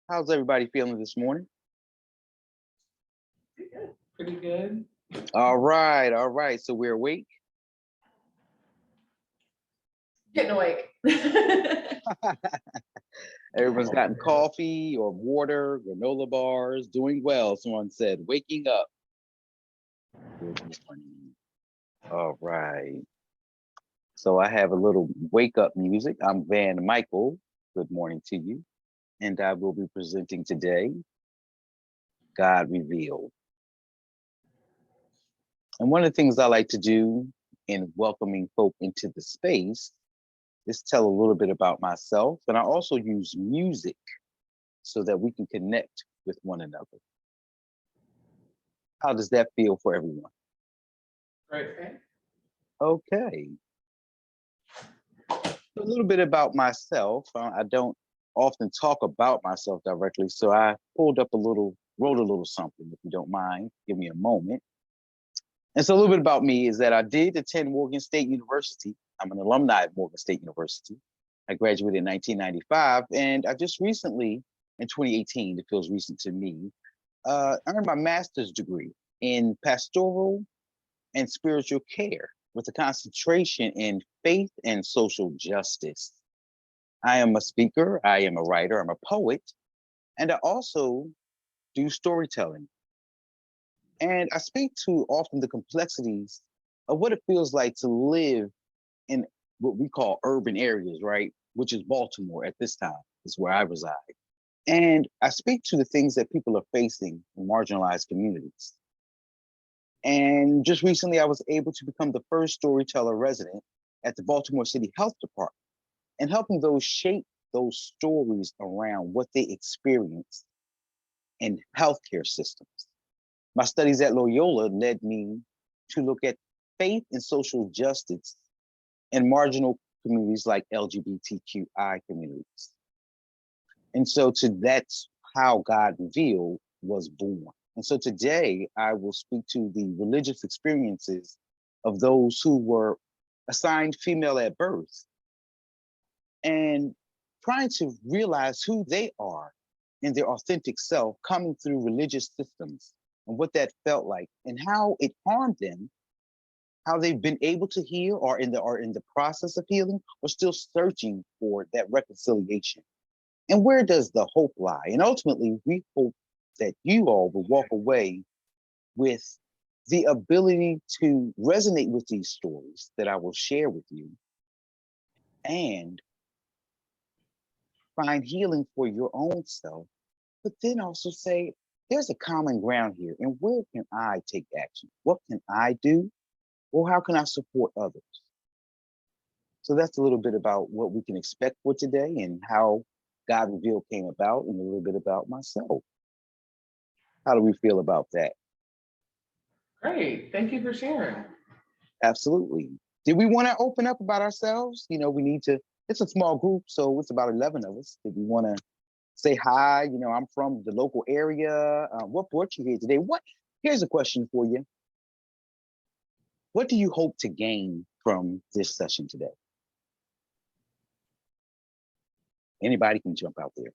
How's everybody feeling this morning? Pretty good. All right, all right. So we're awake. Getting awake. Everyone's gotten coffee or water, granola bars, doing well. Someone said, waking up. Good morning. All right. So I have a little wake up music. I'm Van Michael. Good morning to you. And I will be presenting today, God Revealed. And one of the things I like to do in welcoming folk into the space is tell a little bit about myself. And I also use music so that we can connect with one another. How does that feel for everyone? Great. Okay. A little bit about myself. I don't often talk about myself directly, so I wrote a little something, if you don't mind. Give me a moment. And so a little bit about me is that I did attend Morgan State University. I'm an alumni of Morgan State University. I graduated in 1995, and I just recently, in 2018, it feels recent to me, earned my master's degree in pastoral and spiritual care with a concentration in faith and social justice. I am a speaker, I am a writer, I'm a poet, and I also do storytelling. And I speak to often the complexities of what it feels like to live in what we call urban areas, right? Which is Baltimore at this time, is where I reside. And I speak to the things that people are facing in marginalized communities. And just recently, I was able to become the first storyteller resident at the Baltimore City Health Department and helping those shape those stories around what they experience in healthcare systems. My studies at Loyola led me to look at faith and social justice in marginal communities like LGBTQI communities. And so that's how God Revealed was born. And so today I will speak to the religious experiences of those who were assigned female at birth and trying to realize who they are in their authentic self coming through religious systems and what that felt like and how it harmed them, how they've been able to heal or are in the process of healing or still searching for that reconciliation. And where does the hope lie? And ultimately, we hope that you all will walk away with the ability to resonate with these stories that I will share with you and find healing for your own self, but then also say, there's a common ground here. And where can I take action? What can I do? Or how can I support others? So that's a little bit about what we can expect for today and how God Revealed came about and a little bit about myself. How do we feel about that? Great. Thank you for sharing. Absolutely. Did we want to open up about ourselves? You know, we need to, it's a small group, so it's about 11 of us. Did we want to say hi? You know, I'm from the local area. What brought you here today? Here's a question for you. What do you hope to gain from this session today? Anybody can jump out there.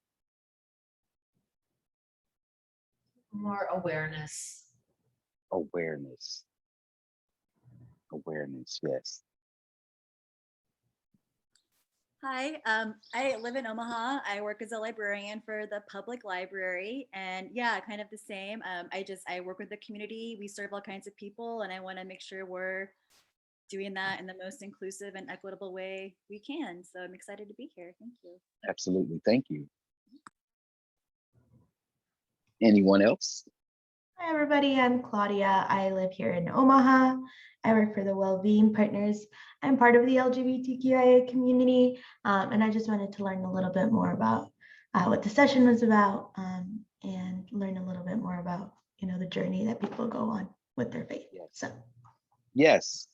More awareness. Awareness. Awareness, yes. Hi, I live in Omaha. I work as a librarian for the public library, and yeah, kind of the same. I work with the community. We serve all kinds of people, and I want to make sure we're doing that in the most inclusive and equitable way we can. So I'm excited to be here. Thank you. Absolutely, thank you. Anyone else? Hi, everybody. I'm Claudia. I live here in Omaha. I work for the Wellbeing Partners. I'm part of the LGBTQIA community, and I just wanted to learn a little bit more about what the session was about and learn a little bit more about, the journey that people go on with their faith. Yes. So, yes.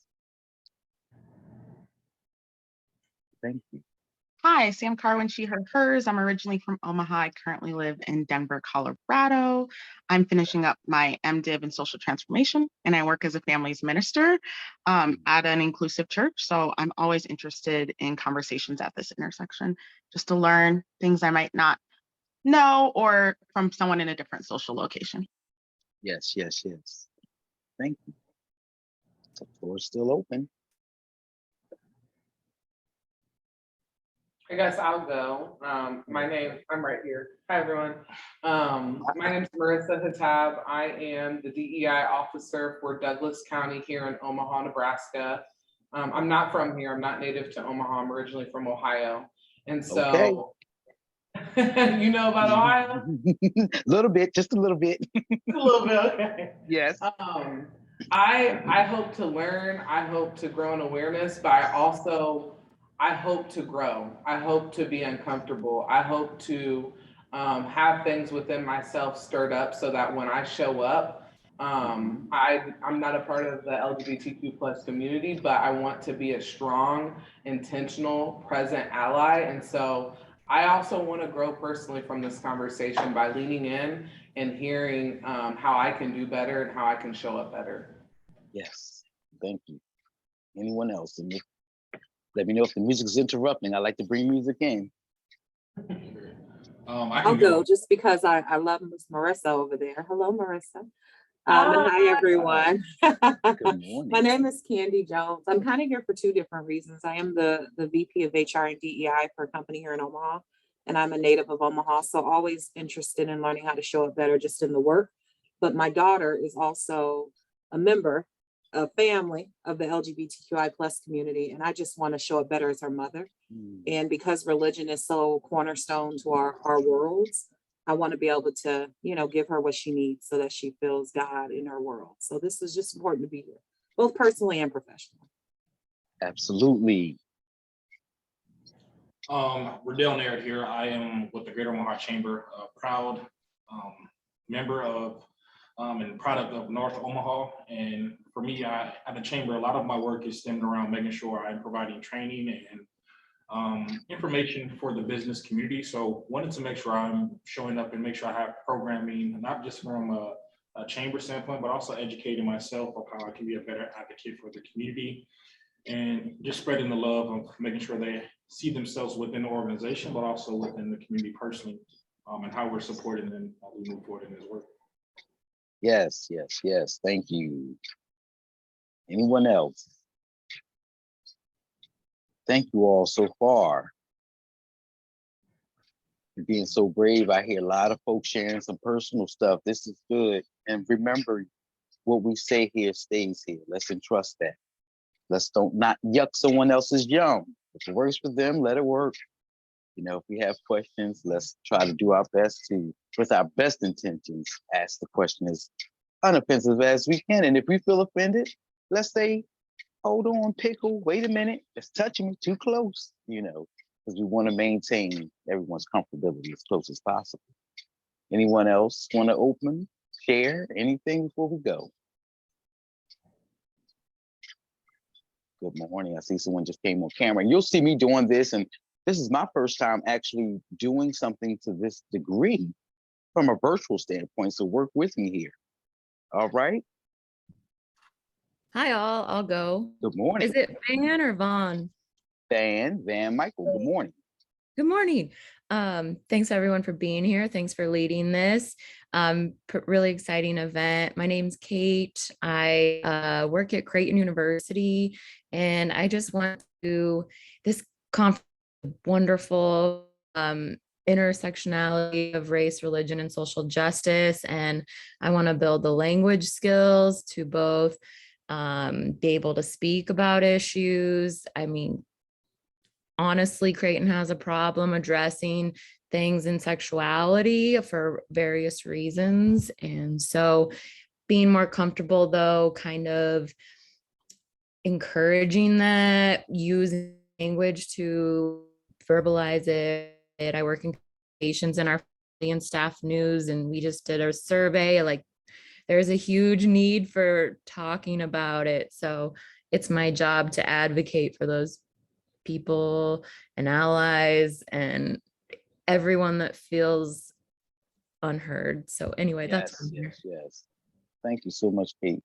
Thank you. Hi, Sam Carwin, she, her, hers. I'm originally from Omaha. I currently live in Denver, Colorado. I'm finishing up my MDiv in social transformation, and I work as a families minister at an inclusive church. So I'm always interested in conversations at this intersection, just to learn things I might not No, or from someone in a different social location. Yes, yes, yes. Thank you. The floor is still open. I guess I'll go. I'm right here. Hi, everyone. My name is Marissa Hatab. I am the DEI officer for Douglas County here in Omaha, Nebraska. I'm not from here. I'm not native to Omaha. I'm originally from Ohio. And so, you know about Ohio? A little bit, just a little bit. A little bit, okay. Yes. I hope to learn, I hope to grow in awareness, but I hope to grow. I hope to be uncomfortable. I hope to have things within myself stirred up so that when I show up, I'm not a part of the LGBTQ plus community, but I want to be a strong, intentional, present ally. And so I also want to grow personally from this conversation by leaning in and hearing how I can do better and how I can show up better. Yes, thank you. Anyone else? And let me know if the music is interrupting. I like to bring music in. I'll go just because I love Miss Marissa over there. Hello, Marissa. And hi, everyone. Good morning. My name is Candy Jones. I'm kind of here for two different reasons. I am the VP of HR and DEI for a company here in Omaha, and I'm a native of Omaha, so always interested in learning how to show up better just in the work. But my daughter is also a member, a family of the LGBTQI plus community, and I just want to show up better as her mother. And because religion is so cornerstone to our worlds, I want to be able to, give her what she needs so that she feels God in her world. So this is just important to be here, both personally and professionally. Absolutely. Riddell Naird here. I am with the Greater Omaha Chamber, a proud member of and product of North Omaha. And for me, at the Chamber, a lot of my work is stemmed around making sure I'm providing training and information for the business community. So wanted to make sure I'm showing up and make sure I have programming, not just from a chamber standpoint, but also educating myself of how I can be a better advocate for the community and just spreading the love of making sure they see themselves within the organization, but also within the community personally, and how we're supporting them while we move forward in this work. Yes, yes, yes. Thank you. Anyone else? Thank you all so far. You're being so brave. I hear a lot of folks sharing some personal stuff. This is good. And remember, what we say here stays here. Let's entrust that. Let's don't not yuck someone else's yum. If it works for them, let it work. If we have questions, let's try to do our best to, with our best intentions, ask the question as unoffensive as we can. And if we feel offended, let's say, hold on, pickle, wait a minute, it's touching me too close, because we want to maintain everyone's comfortability as close as possible. Anyone else want to open, share anything before we go? Good morning. I see someone just came on camera. And you'll see me doing this, and this is my first time actually doing something to this degree from a virtual standpoint, so work with me here. All right? Hi, all. I'll go. Good morning. Is it Vann or Vaughn? Van Michael, good morning. Good morning. Thanks everyone for being here. Thanks for leading this really exciting event. My name's Kate. I work at Creighton University, and I just want to this conference, wonderful intersectionality of race, religion, and social justice. And I want to build the language skills to both be able to speak about issues. I mean, honestly, Creighton has a problem addressing things in sexuality for various reasons. And so being more comfortable, though, kind of encouraging that, using language to verbalize it. I work in communications in our and staff news, and we just did a survey. Like, there's a huge need for talking about it. So it's my job to advocate for those people and allies and everyone that feels unheard. So anyway, that's yes. Thank you so much, Kate.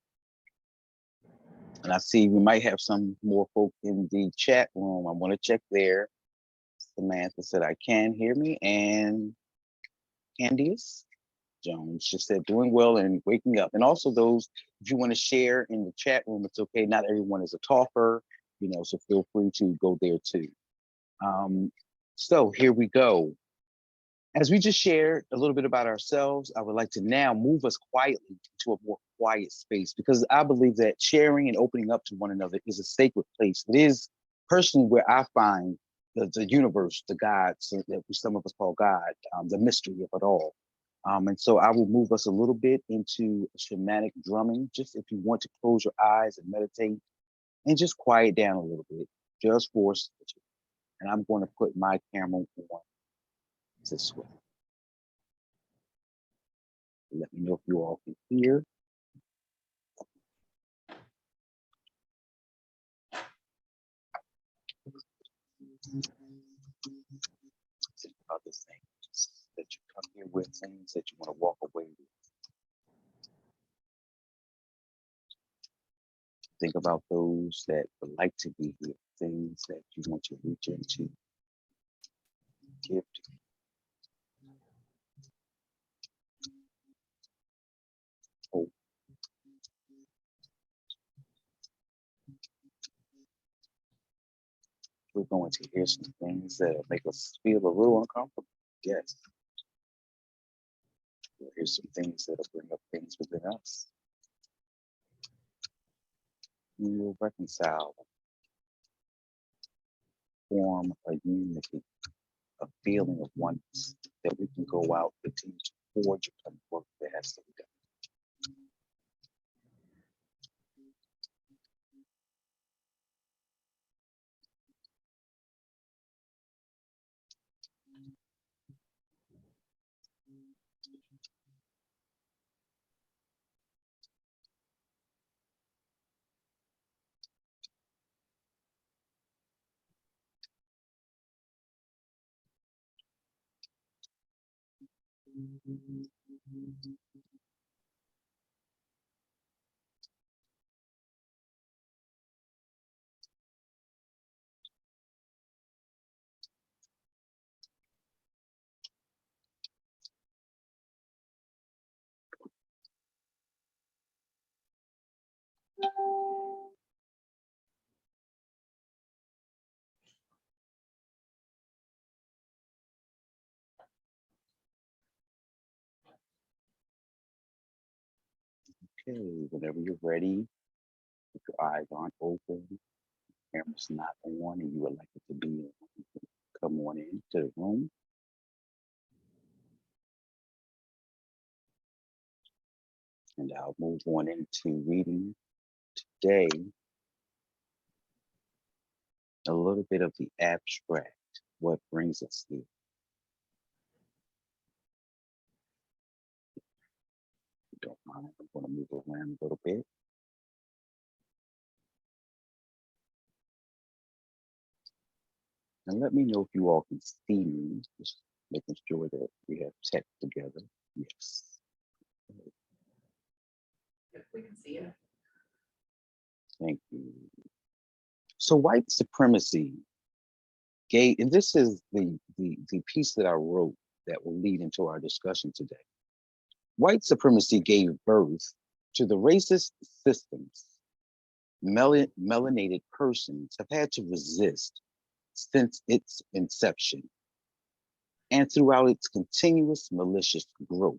And I see we might have some more folk in the chat room. I want to check there. Samantha said, I can hear me. And Candice Jones just said doing well and waking up. And also those, if you want to share in the chat room, it's okay. Not everyone is a talker, you know, so feel free to go there too. So here we go. As we just shared a little bit about ourselves, I would like to now move us quietly to a more quiet space, because I believe that sharing and opening up to one another is a sacred place. It is personally where I find the universe, the gods that some of us call God, the mystery of it all. And so I will move us a little bit into shamanic drumming, just if you want to close your eyes and meditate and just quiet down a little bit, just for a second. And I'm going to put my camera on this way. Let me know if you all can hear. Think about the things that you come here with, things that you want to walk away with. Think about those that would like to be here, things that you want to reach into, give to. Hope. We're going to hear some things that make us feel a little uncomfortable. Yes. We'll hear some things that'll bring up things within us. We will reconcile, form a unity, a feeling of oneness that we can go out, continue to forge and work that has to be done. Okay, whenever you're ready, with your eyes aren't open, camera's not on, and you would like it to be on, come on into the room. And I'll move on into reading today a little bit of the abstract, what brings us here. If you don't mind, I'm going to move around a little bit. And let me know if you all can see me, just making sure that we have text together. Yes. If we can see it. Thank you. So white supremacy gave, and this is the piece that I wrote that will lead into our discussion today. White supremacy gave birth to the racist systems melanated persons have had to resist since its inception and throughout its continuous malicious growth.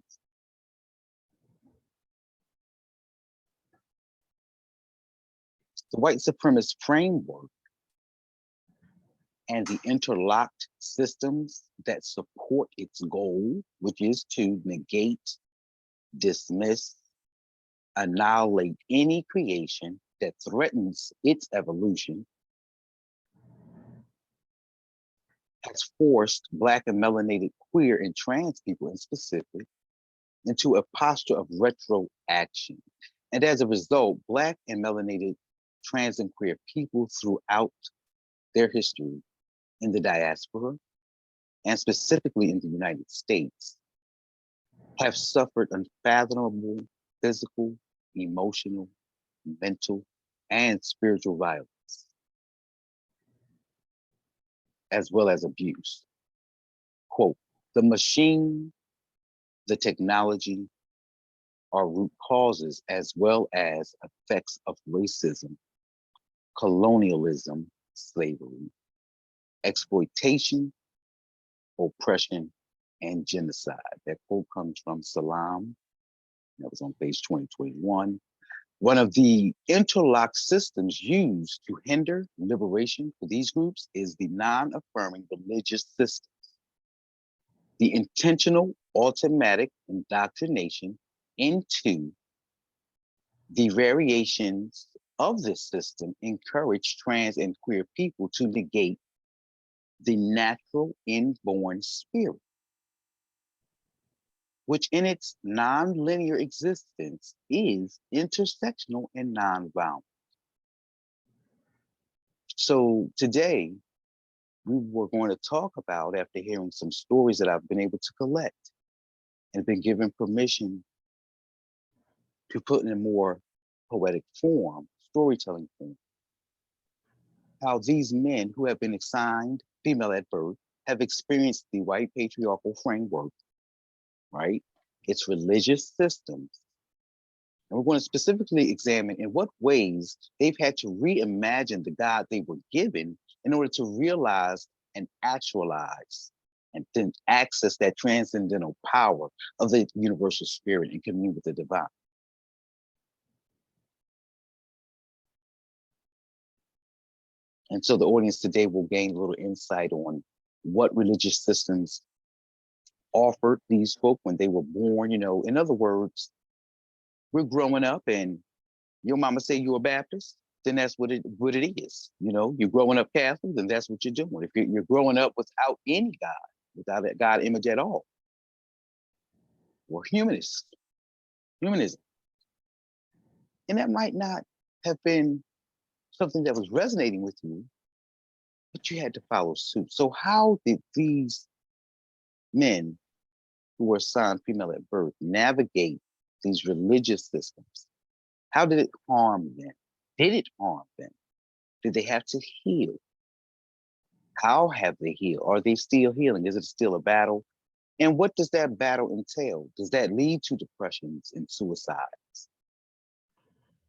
The white supremacist framework and the interlocked systems that support its goal, which is to negate, dismiss, annihilate any creation that threatens its evolution, has forced Black and melanated queer and trans people in specific into a posture of retroaction. And as a result, Black and melanated trans and queer people throughout their history in the diaspora, and specifically in the United States, have suffered unfathomable physical, emotional, mental, and spiritual violence, as well as abuse. Quote, the machine the technology are root causes as well as effects of racism, colonialism, slavery, exploitation, oppression, and genocide. That quote comes from Salam. That was on page 2021. One of the interlocked systems used to hinder liberation for these groups is the non-affirming religious system. The intentional automatic indoctrination into the variations of this system encourage trans and queer people to negate the natural inborn spirit, which in its non-linear existence is intersectional and non-violent. So today, we were going to talk about, after hearing some stories that I've been able to collect and been given permission to put in a more poetic form, storytelling form, how these men who have been assigned female at birth have experienced the white patriarchal framework, right? Its religious systems. And we're going to specifically examine in what ways they've had to reimagine the God they were given in order to realize and actualize and then access that transcendental power of the universal spirit and commune with the divine. And so the audience today will gain a little insight on what religious systems offered these folk when they were born. You know, in other words, we're growing up and your mama say you're a Baptist, then that's what it is. You know, you're growing up Catholic, then that's what you're doing. If you're growing up without any God, without a God image at all, we're humanism. And that might not have been something that was resonating with you, but you had to follow suit. So how did these men who were assigned female at birth navigate these religious systems? How did it harm them? Did it harm them? Did they have to heal? How have they healed? Are they still healing? Is it still a battle? And what does that battle entail? Does that lead to depressions and suicides?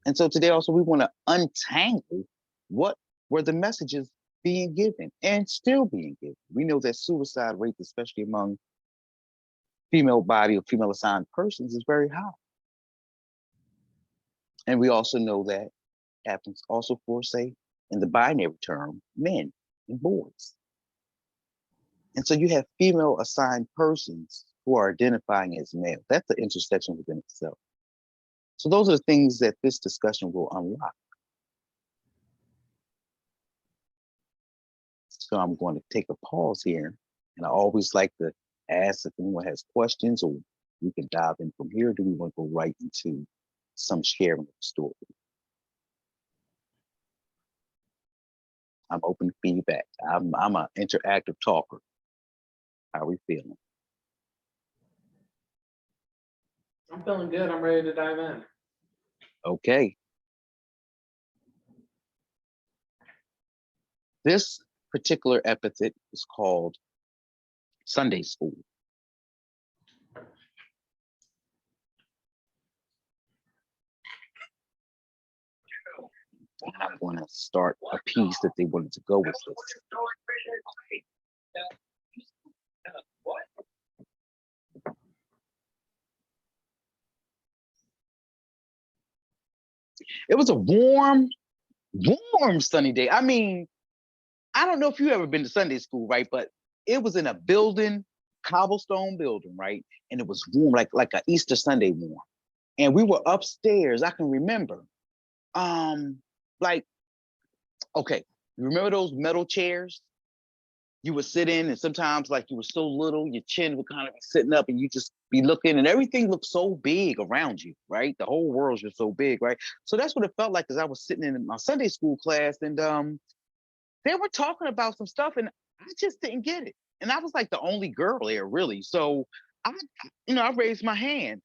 And so today also we want to untangle what were the messages being given and still being given. We know that suicide rates, especially among female body or female assigned persons, is very high. And we also know that happens also for, say, in the binary term, men and boys. And so you have female assigned persons who are identifying as male. That's the intersection within itself. So those are the things that this discussion will unlock. So I'm going to take a pause here. And I always like to ask if anyone has questions, or we can dive in from here. Do we want to go right into some sharing of the story? I'm open to feedback. I'm an interactive talker. How are we feeling? I'm feeling good. I'm ready to dive in. Okay. This particular epithet is called Sunday school. And I'm going to start a piece that they wanted to go with this. It was a warm sunny day. I mean, I don't know if you've ever been to Sunday school, right? But it was in a building, cobblestone building, right? And it was warm, like an Easter Sunday warm. And we were upstairs, I can remember. Like, okay, you remember those metal chairs you would sit in, and sometimes like you were so little, your chin would kind of be sitting up and you just be looking and everything looked so big around you, right? The whole world's just so big, right? So that's what it felt like as I was sitting in my Sunday school class, and they were talking about some stuff and I just didn't get it. And I was like the only girl there really. So I raised my hand.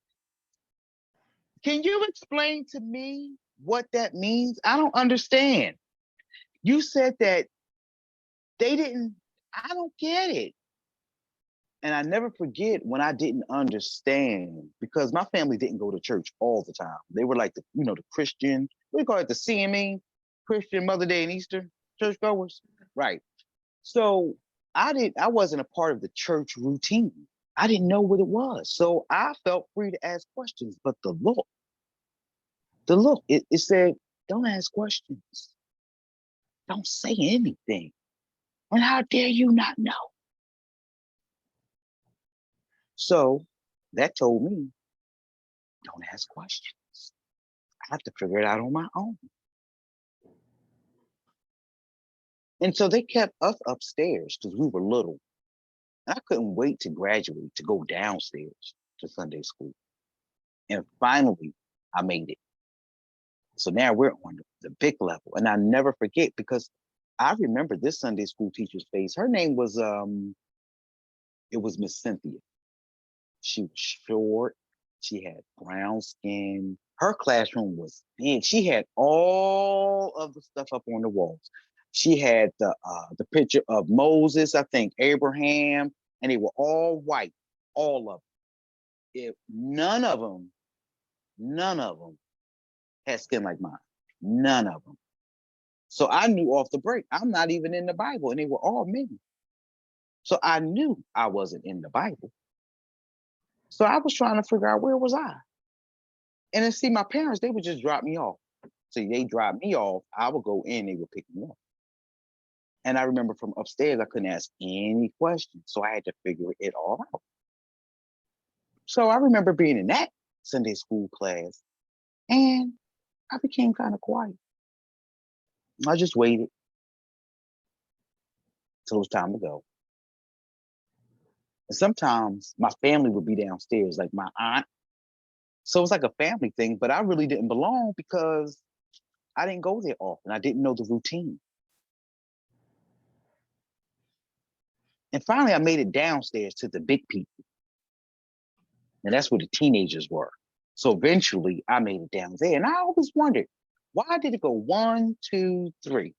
Can you explain to me what that means? I don't understand. You said that they didn't, I don't get it. And I never forget when I didn't understand, because my family didn't go to church all the time. They were like the, the Christian, we call it the CME, Christian Mother Day and Easter churchgoers. Right. So I wasn't a part of the church routine. I didn't know what it was. So I felt free to ask questions. But it said, don't ask questions. Don't say anything. And how dare you not know? So that told me, don't ask questions. I have to figure it out on my own. And so they kept us upstairs because we were little. And I couldn't wait to graduate to go downstairs to Sunday school. And finally, I made it. So now we're on the big level. And I never forget, because I remember this Sunday school teacher's face. Her name was, it was Miss Cynthia. She was short. She had brown skin. Her classroom was big. She had all of the stuff up on the walls. She had the picture of Moses, I think Abraham, and they were all white, all of them. None of them had skin like mine. None of them. So I knew off the break, I'm not even in the Bible, and they were all men. So I knew I wasn't in the Bible. So I was trying to figure out, where was I? And then see, my parents, they would just drop me off. So they dropped me off, I would go in, they would pick me up. And I remember from upstairs, I couldn't ask any questions. So I had to figure it all out. So I remember being in that Sunday school class, and I became kind of quiet. I just waited till it was time to go. And sometimes my family would be downstairs, like my aunt. So it was like a family thing, but I really didn't belong because I didn't go there often. I didn't know the routine. And finally, I made it downstairs to the big people. And that's where the teenagers were. So eventually, I made it down there. And I always wondered, why did it go 1, 2, 3?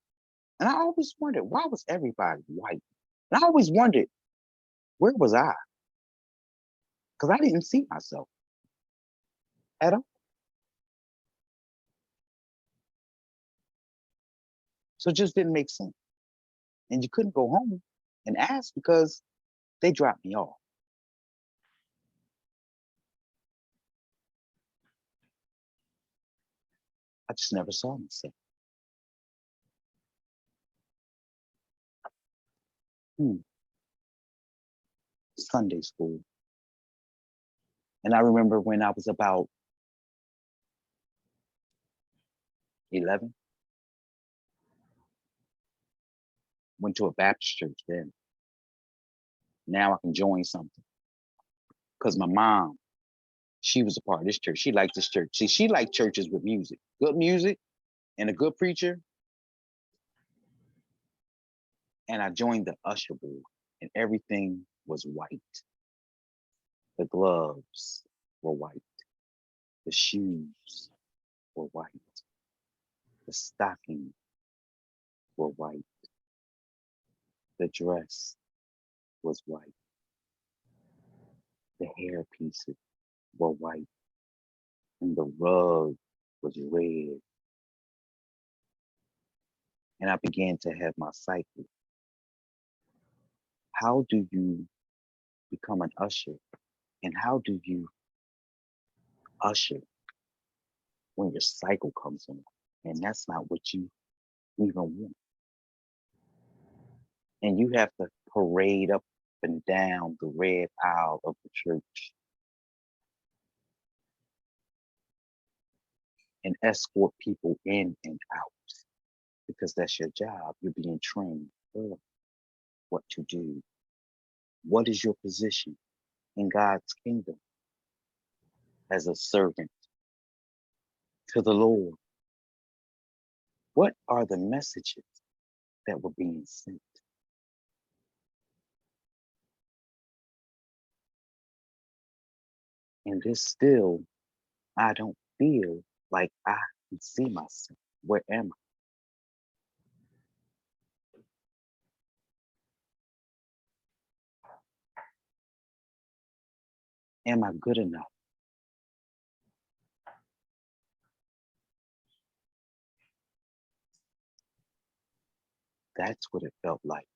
And I always wondered, why was everybody white? And I always wondered, where was I? Because I didn't see myself at all. So it just didn't make sense. And you couldn't go home and ask because they dropped me off. I just never saw myself. Sunday school. And I remember when I was about 11, went to a Baptist church then. Now I can join something. Because my mom, she was a part of this church. She liked this church. See, she liked churches with music, good music and a good preacher. And I joined the usher board, and everything was white. The gloves were white. The shoes were white. The stockings were white. The dress was white. The hair pieces were white. And the rug was red. And I began to have my cycle. How do you become an usher? And how do you usher when your cycle comes on? And that's not what you even want. And you have to parade up and down the red aisle of the church and escort people in and out, because that's your job. You're being trained for what to do. What is your position in God's kingdom as a servant to the Lord? What are the messages that were being sent? And this still, I don't feel like I can see myself. Where am I? Am I good enough? That's what it felt like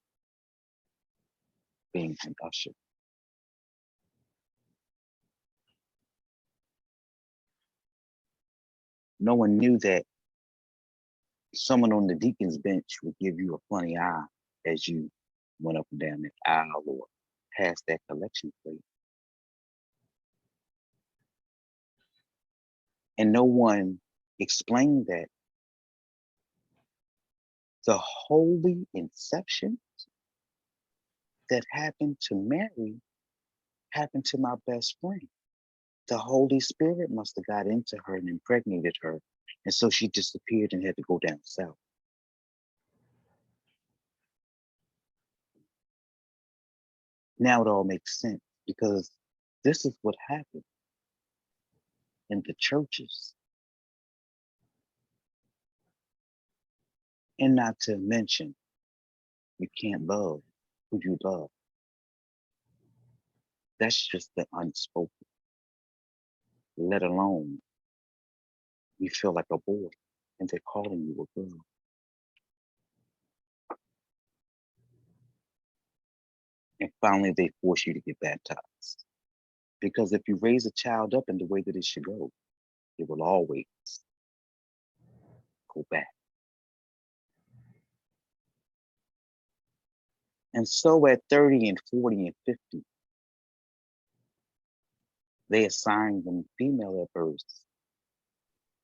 being an usher. No one knew that someone on the deacon's bench would give you a funny eye as you went up and down the aisle or past that collection plate. And no one explained that the holy inception that happened to Mary happened to my best friend. The Holy Spirit must have got into her and impregnated her. And so she disappeared and had to go down south. Now it all makes sense because this is what happened in the churches. And not to mention, you can't love who you love. That's just the unspoken, let alone you feel like a boy and they're calling you a girl. And finally, they force you to get baptized. Because if you raise a child up in the way that it should go, it will always go back. And so at 30 and 40 and 50, they assign them female at birth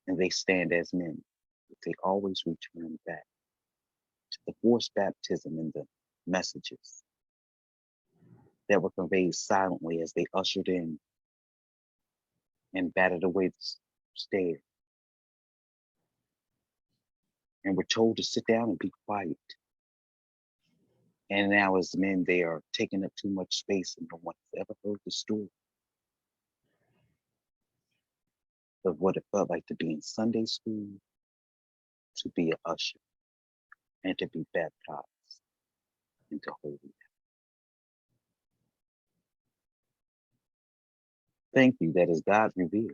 and they stand as men. But they always return back to the forced baptism and the messages that were conveyed silently as they ushered in and battered away the stairs. And were told to sit down and be quiet. And now as men, they are taking up too much space and no one has ever heard the story of what it felt like to be in Sunday school, to be an usher, and to be baptized into holiness. Thank you. That is God revealed.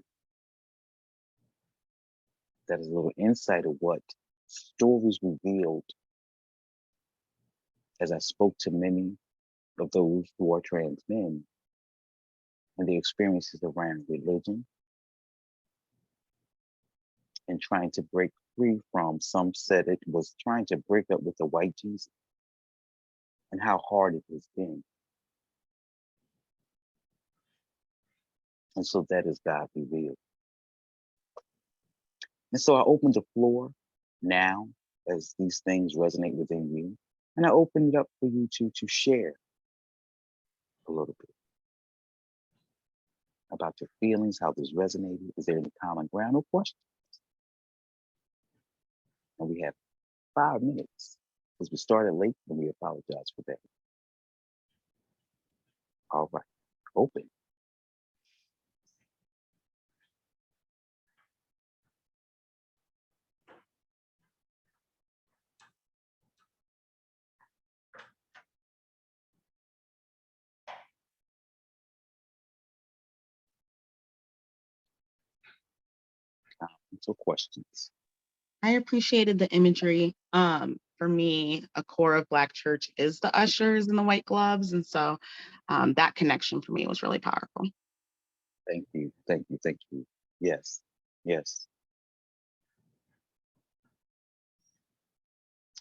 That is a little insight of what stories revealed as I spoke to many of those who are trans men and their experiences around religion and trying to break free from, some said it was trying to break up with the white Jesus and how hard it has been. And so that is God revealed. And so I opened the floor now as these things resonate within you. And I open it up for you to share a little bit about your feelings, how this resonated. Is there any common ground or question? And we have 5 minutes because we started late and we apologize for that. All right, open. Comments or questions? I appreciated the imagery. For me, a core of Black church is the ushers and the white gloves. And so that connection for me was really powerful. Thank you, thank you, thank you. Yes, yes.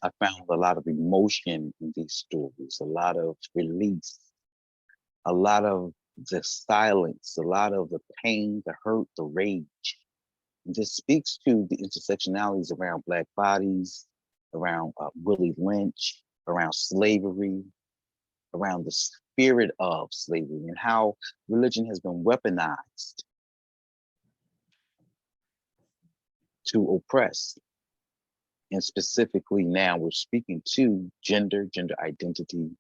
I found a lot of emotion in these stories, a lot of release, a lot of the silence, a lot of the pain, the hurt, the rage. It just speaks to the intersectionalities around Black bodies, around Willie Lynch, around slavery, around the spirit of slavery and how religion has been weaponized to oppress. And specifically now we're speaking to gender identity,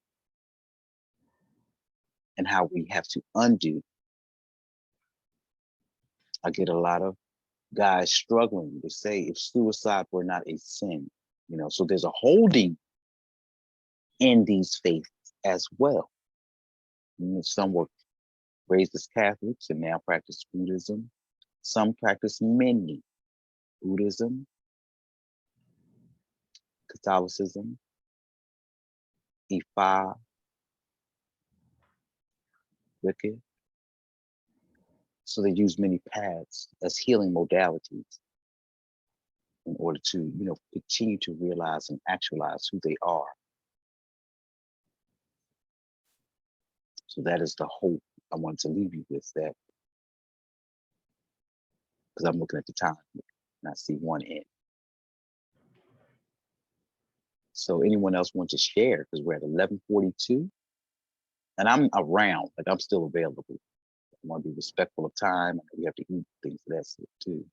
and how we have to undo. I get a lot of guys struggling to say if suicide were not a sin, you know, so there's a holding in these faiths as well. You know, some were raised as Catholics and now practice Buddhism. Some practice many: Buddhism, Catholicism, Ifa, Wicca. So they use many paths as healing modalities in order to, continue to realize and actualize who they are. So that is the hope I wanted to leave you with, that, because I'm looking at the time and I see one end. So anyone else want to share? Because we're at 11:42 and I'm around, like I'm still available. I want to be respectful of time, and we have to eat things of that sort too.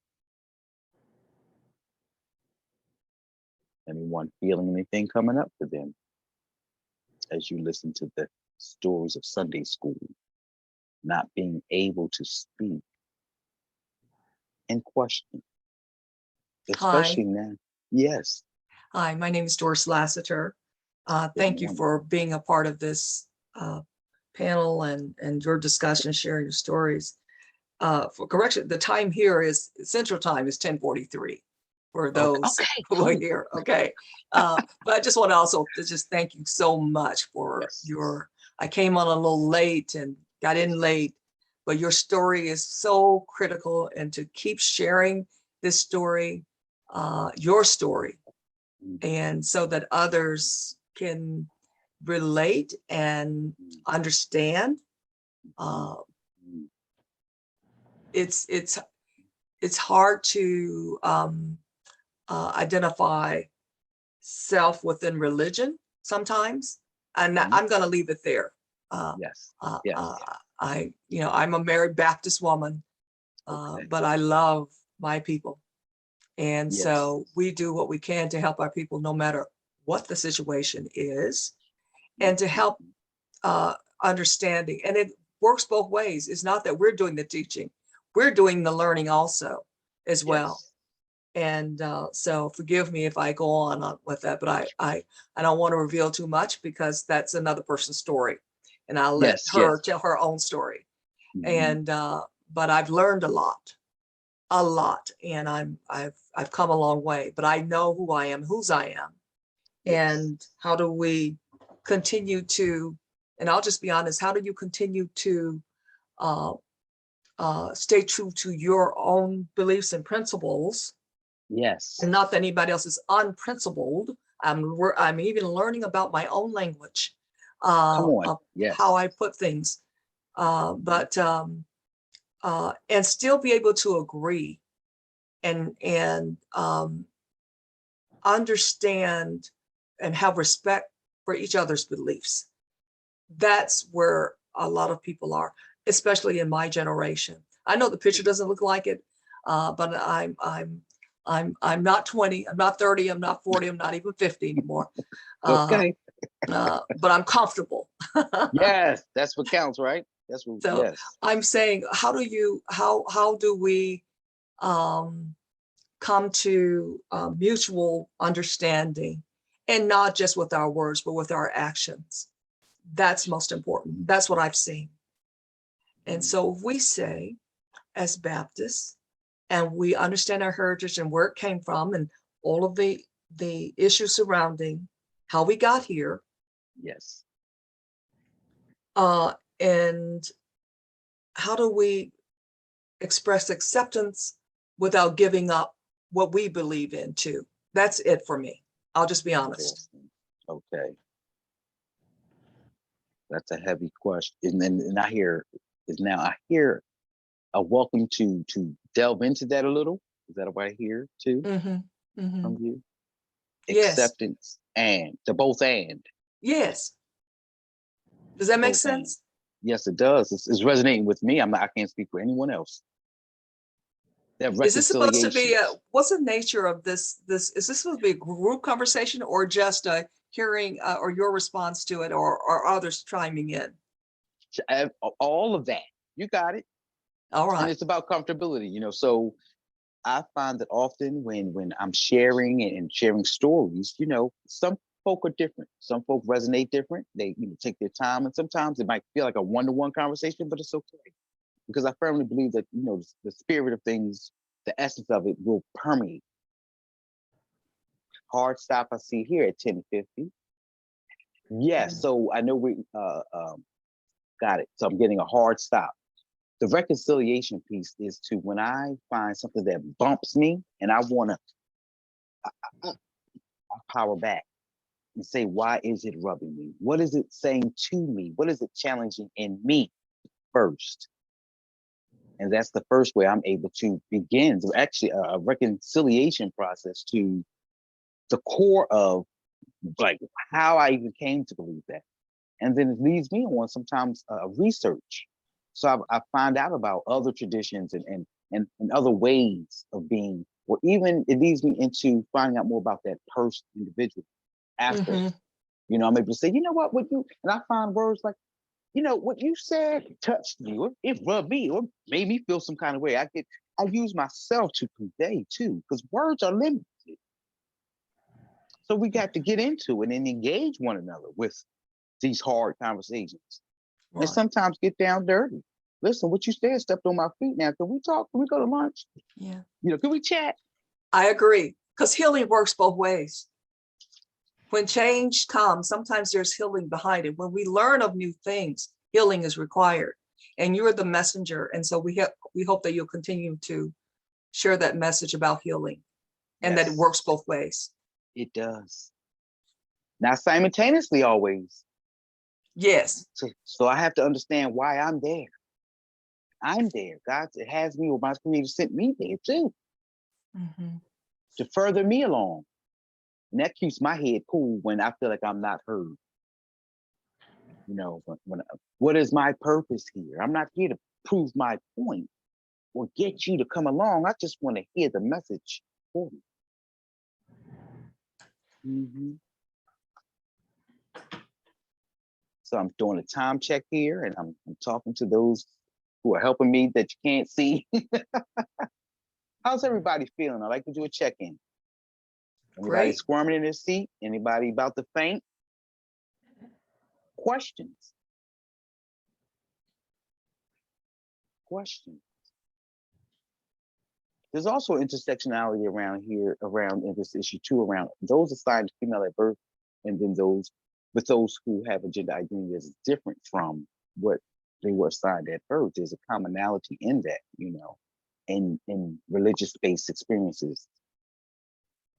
Anyone feeling anything coming up for them as you listen to the stories of Sunday school, not being able to speak and question, especially now? Yes. Hi, my name is Doris Lassiter. Thank you morning. for being a part of this panel and your discussion, sharing your stories. For correction, the time here is Central Time is 10:43 for those Okay, who are cool. here. Okay, but I just want to also just thank you so much for Yes. your. I came on a little late and got in late, but your story is so critical, and to keep sharing this story, your story, and so that others can relate and understand. It's hard to identify self within religion sometimes, and I'm going to leave it there. Yes. Yes. I'm a married Baptist woman, but I love my people. And Yes. so we do what we can to help our people, no matter what the situation is, and to help understanding. And it works both ways. It's not that we're doing the teaching, we're doing the learning also as well. Yes. And so forgive me if I go on with that, but I don't want to reveal too much, because that's another person's story, and I'll let her tell her own story. And but I've learned a lot, and I've come a long way, but I know who I am, whose I am. Yes. And how do we continue to, and I'll just be honest, how do you continue to stay true to your own beliefs and principles? Yes. And not that anybody else is unprincipled. I'm even learning about my own language, Come on. Yes. how I put things, but and still be able to agree and understand and have respect for each other's beliefs. That's where a lot of people are, especially in my generation. I know the picture doesn't look like it, but I'm not 20, I'm not 30, I'm not 40, I'm not even 50 anymore. Okay. But I'm comfortable. Yes, that's what counts, right? That's what. So Yes. I'm saying, how do we come to mutual understanding, and not just with our words, but with our actions? That's most important. That's what I've seen. And so if we say, as Baptists, and we understand our heritage and where it came from, and all of the issues surrounding how we got here, Yes. and how do we express acceptance without giving up what we believe in too? That's it for me. I'll just be honest. Okay. That's a heavy question. And I hear a welcome to delve into that a little. Is that what I hear too from you? Yes. Acceptance and the both and. Yes. Does that make Both sense? And. Yes, it does. It's resonating with me. I can't speak for anyone else. That Is this supposed to be reconciliation. what's the nature of this? Is this supposed to be a group conversation, or just a hearing or your response to it, or others chiming in? All of that. You got it. All right. And it's about comfortability, so I find that often when I'm sharing and sharing stories, some folk are different. Some folk resonate different. They take their time, and sometimes it might feel like a one-to-one conversation, but it's okay because I firmly believe that the spirit of things, the essence of it, will permeate. Hard stop. I see here at 10:50. Yes, so I know we got it. So I'm getting a hard stop. The reconciliation piece is to when I find something that bumps me and I want to I power back and say, why is it rubbing me? What is it saying to me? What is it challenging in me first? And that's the first way I'm able to begin to actually a reconciliation process to the core of like how I even came to believe that. And then it leads me on sometimes research. So I find out about other traditions and other ways of being, or even it leads me into finding out more about that person, individual after. I'm able to say, what you, and I find words like, what you said touched me, or it rubbed me, or made me feel some kind of way. I use myself to convey too, because words are limited. So we got to get into it and engage one another with these hard conversations. Right. And sometimes get down dirty. Listen, what you said stepped on my feet now. Can we talk? Can we go to lunch? Yeah. Can we chat? I agree, because healing works both ways. When change comes, sometimes there's healing behind it. When we learn of new things, healing is required. And you're the messenger. And so we hope that you'll continue to share that message about healing and that it works both ways. It does. Not simultaneously always. Yes. So I have to understand why I'm there. I'm there. God has me, or my creator sent me there too. To further me along. And that keeps my head cool when I feel like I'm not heard. What is my purpose here? I'm not here to prove my point or get you to come along. I just want to hear the message for you. So I'm doing a time check here, and I'm talking to those who are helping me that you can't see. How's everybody feeling? I like to do a check-in. Anybody Great. squirming in their seat? Anybody about to faint? Questions? There's also intersectionality around here, around in this issue too, around those assigned female at birth, and then those who have a gender identity that's different from what they were assigned at birth. There's a commonality in that, in religious-based experiences.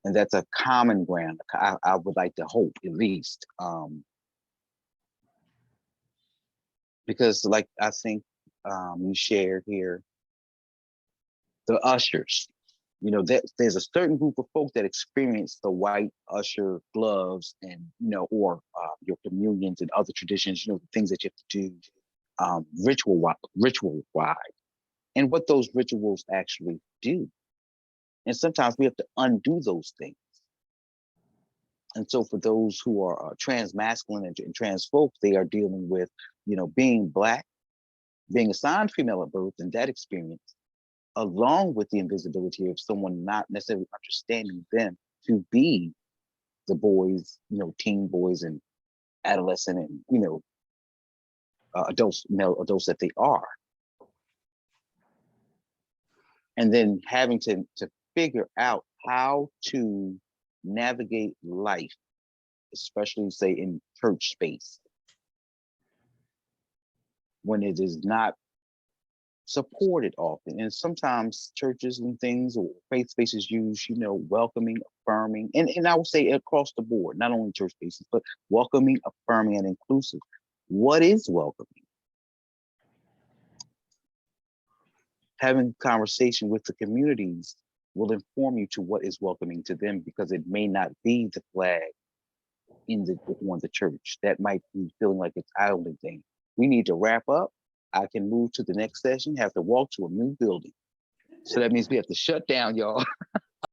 And that's a common ground. I would like to hope, at least. Because like I think you shared here, the ushers, there's a certain group of folks that experience the white usher gloves and, or your communions and other traditions, the things that you have to do ritual-wise, and what those rituals actually do. And sometimes we have to undo those things. And so for those who are trans masculine and trans folks, they are dealing with, being Black, being assigned female at birth, and that experience, along with the invisibility of someone not necessarily understanding them to be the boys, teen boys and adolescent and, male adults that they are. And then having to figure out how to navigate life, especially say in church space, when it is not supported often. And sometimes churches and things or faith spaces use, welcoming, affirming, and I would say across the board, not only church spaces, but welcoming, affirming, and inclusive. What is welcoming? Having conversation with the communities will inform you to what is welcoming to them, because it may not be the flag on the church. That might be feeling like it's idling thing. We need to wrap up. I can move to the next session, have to walk to a new building. So that means we have to shut down, y'all.